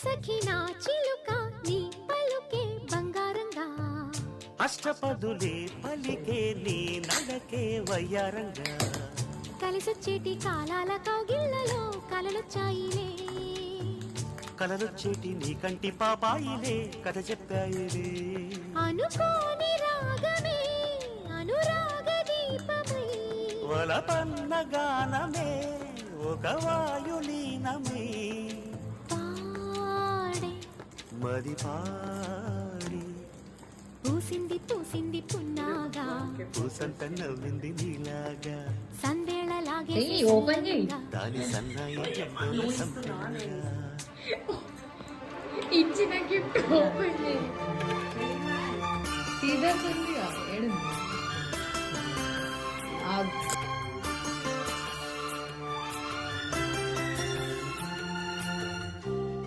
సఖి నా చిలుక నీ పలుకే బంగారంగా అష్టపదులే పలికే నీ నడకే వయ్యారంగా కలిసొచ్చేటి కాలాల కౌగిళ్లలో కలలొచ్చాయిలే కలలొచ్చేటి నీ కంటి పాపాయిలే కథ చెప్పాయిలే అనుకోని రాగమే అనురాగ దీపమై వలపన్న గానమే ఒక వాయులీనమే పాడే మది పాడి పూసింది పూసింది పున్నాగా పూసంత నవ్వింది నీలాగా సందేళలాగే ఏయ్, ఓపెన్ చేయి. దాని సన్నాయి జంటల సంపెంగా ఇచ్చిన గిఫ్ట్ ఓపెన్ చేయి. సీదా ఉంది ఏడుంది